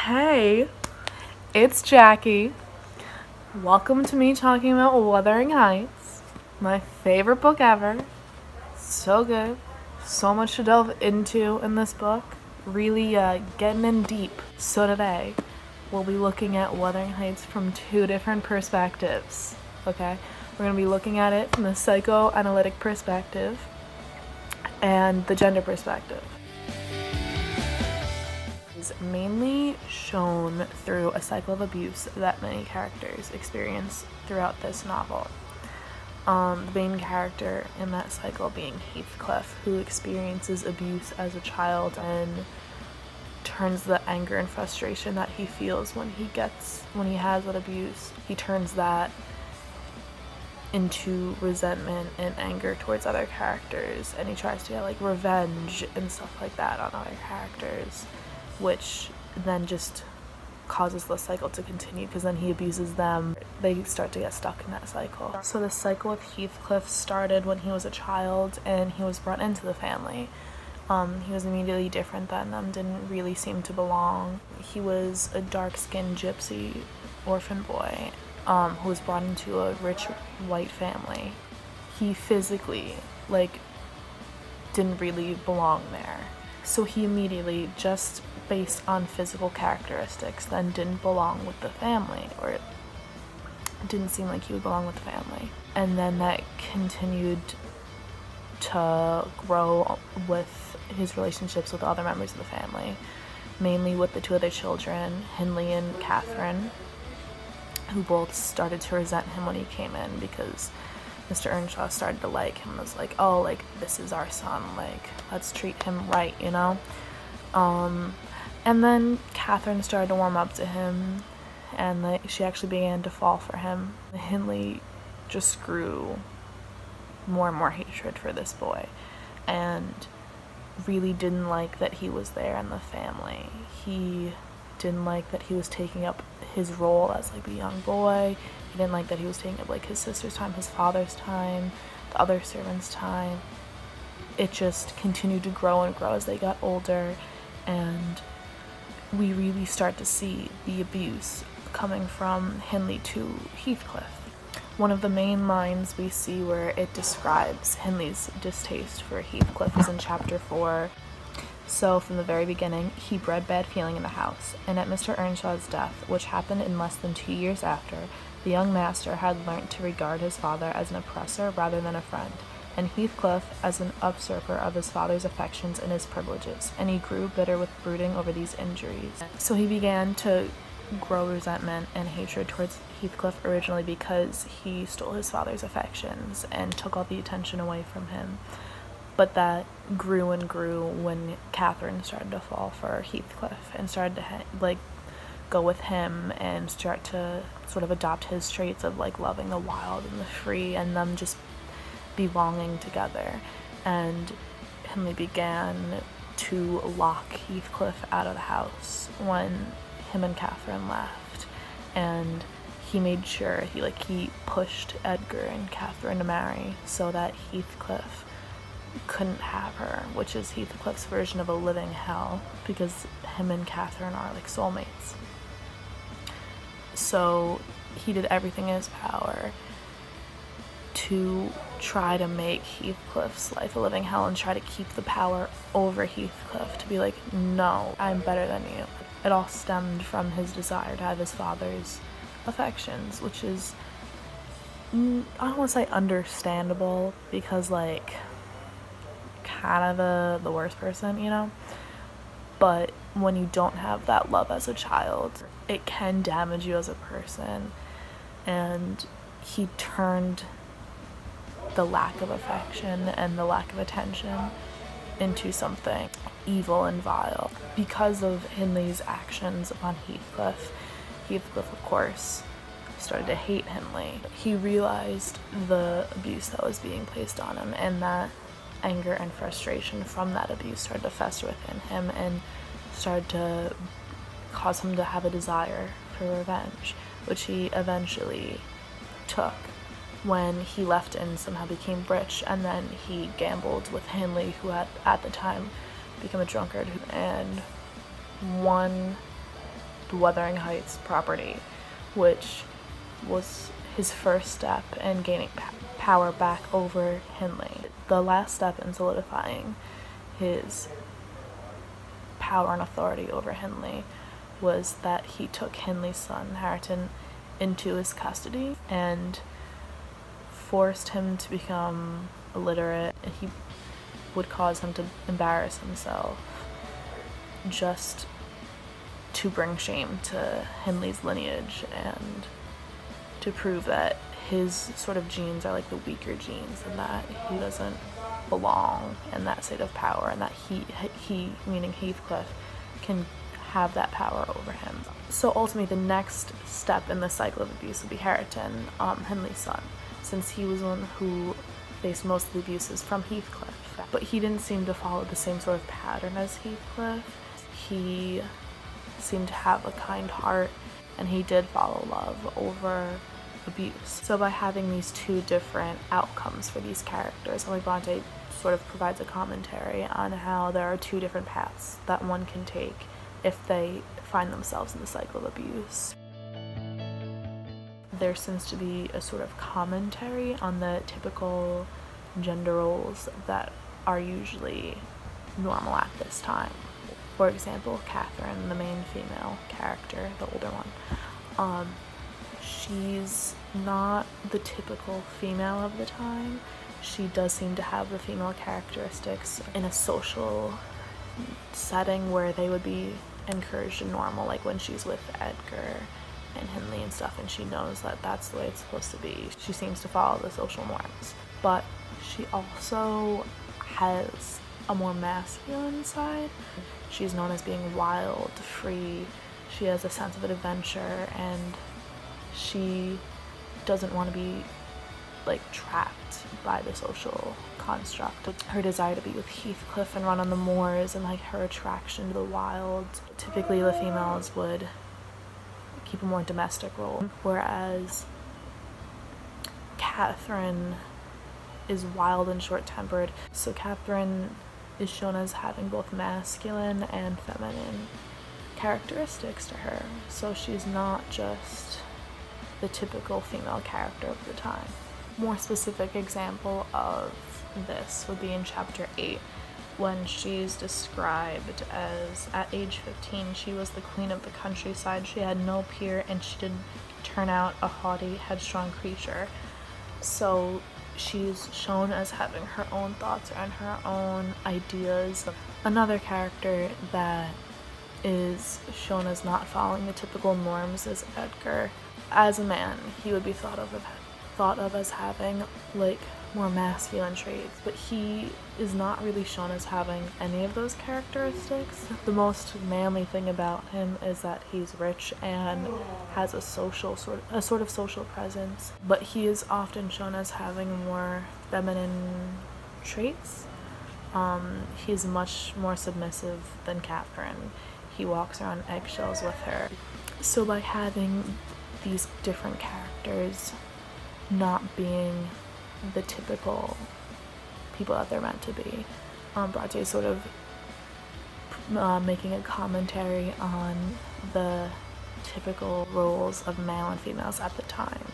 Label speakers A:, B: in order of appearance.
A: Hey, it's Jackie. Welcome to me talking about Wuthering Heights, my favorite book ever. So good. So much to delve into in this book. Really getting in deep. So today, we'll be looking at Wuthering Heights from two different perspectives. Okay? We're going to be looking at it from the psychoanalytic perspective and the gender perspective. Is mainly shown through a cycle of abuse that many characters experience throughout this novel. The main character in that cycle being Heathcliff, who experiences abuse as a child and turns the anger and frustration that he feels when he has that abuse, he turns that into resentment and anger towards other characters, and he tries to get like revenge and stuff like that on other characters, which then just causes the cycle to continue because then he abuses them. They start to get stuck in that cycle. So the cycle with Heathcliff started when he was a child and he was brought into the family. He was immediately different than them, didn't really seem to belong. He was a dark-skinned gypsy orphan boy who was brought into a rich white family. He physically, didn't really belong there. So he immediately, just based on physical characteristics, then didn't belong with the family, or it didn't seem like he would belong with the family. And then that continued to grow with his relationships with other members of the family, mainly with the two other children, Hindley and Catherine, who both started to resent him when he came in because Mr. Earnshaw started to like him and was like, oh, this is our son, let's treat him right, you know? And then Catherine started to warm up to him, and she actually began to fall for him. Hindley just grew more and more hatred for this boy, and really didn't like that he was there in the family. He didn't like that he was taking up his role as a young boy. He didn't like that he was taking up his sister's time, his father's time, the other servants' time. It just continued to grow and grow as they got older, and we really start to see the abuse coming from Hindley to Heathcliff. One of the main lines we see where it describes Hindley's distaste for Heathcliff is in chapter 4. So, from the very beginning, he bred bad feeling in the house, and at Mr. Earnshaw's death, which happened in less than 2 years after, the young master had learnt to regard his father as an oppressor rather than a friend, and Heathcliff as an usurper of his father's affections and his privileges, and he grew bitter with brooding over these injuries. So he began to grow resentment and hatred towards Heathcliff originally because he stole his father's affections and took all the attention away from him. But that grew and grew when Catherine started to fall for Heathcliff and started to go with him and start to sort of adopt his traits of loving the wild and the free and them just belonging together. And Hindley began to lock Heathcliff out of the house when him and Catherine left, and he made sure he pushed Edgar and Catherine to marry so that Heathcliff couldn't have her, which is Heathcliff's version of a living hell because him and Catherine are soulmates. So he did everything in his power to try to make Heathcliff's life a living hell and try to keep the power over Heathcliff to be no, I'm better than you. It all stemmed from his desire to have his father's affections, which is, I don't want to say understandable because kind of the worst person, you know? But when you don't have that love as a child, it can damage you as a person. And he turned the lack of affection and the lack of attention into something evil and vile. Because of Hindley's actions upon Heathcliff, of course, started to hate Hindley. He realized the abuse that was being placed on him, and that anger and frustration from that abuse started to fester within him and started to cause him to have a desire for revenge, which he eventually took when he left and somehow became rich, and then he gambled with Hindley, who had at the time become a drunkard, and won the Wuthering Heights property, which was his first step in gaining power back over Hindley. The last step in solidifying his power and authority over Hindley was that he took Hindley's son, Hareton, into his custody and forced him to become illiterate. He would cause him to embarrass himself just to bring shame to Hindley's lineage and to prove that his sort of genes are like the weaker genes and that he doesn't belong in that state of power, and that he meaning Heathcliff, can have that power over him. So ultimately the next step in the cycle of abuse would be Hareton, Hindley's son, since he was the one who faced most of the abuses from Heathcliff. But he didn't seem to follow the same sort of pattern as Heathcliff. He seemed to have a kind heart, and he did follow love over abuse. So by having these two different outcomes for these characters, Emily Bronte sort of provides a commentary on how there are two different paths that one can take if they find themselves in the cycle of abuse. There seems to be a sort of commentary on the typical gender roles that are usually normal at this time. For example, Catherine, the main female character, the older one, she's not the typical female of the time. She does seem to have the female characteristics in a social setting where they would be encouraged and normal, like when she's with Edgar and Hindley and stuff, and she knows that that's the way it's supposed to be. She seems to follow the social norms, but she also has a more masculine side. She's known as being wild, free. She has a sense of adventure, and she doesn't want to be like trapped by the social construct. Her desire to be with Heathcliff and run on the moors, and like her attraction to the wild. Typically the females would keep a more domestic role, whereas Catherine is wild and short-tempered. So Catherine is shown as having both masculine and feminine characteristics to her. So she's not just the typical female character of the time. More specific example of this would be in chapter 8, when she's described as, at age 15, she was the queen of the countryside. She had no peer, and she did turn out a haughty, headstrong creature. So she's shown as having her own thoughts and her own ideas. Another character that is shown as not following the typical norms is Edgar. As a man, he would be thought of as having like more masculine traits, but he is not really shown as having any of those characteristics. The most manly thing about him is that he's rich and has a sort of social presence, but he is often shown as having more feminine traits. He's much more submissive than Catherine. He walks around eggshells with her. So by having these different characters not being the typical people that they're meant to be, Bronte sort of making a commentary on the typical roles of male and females at the time.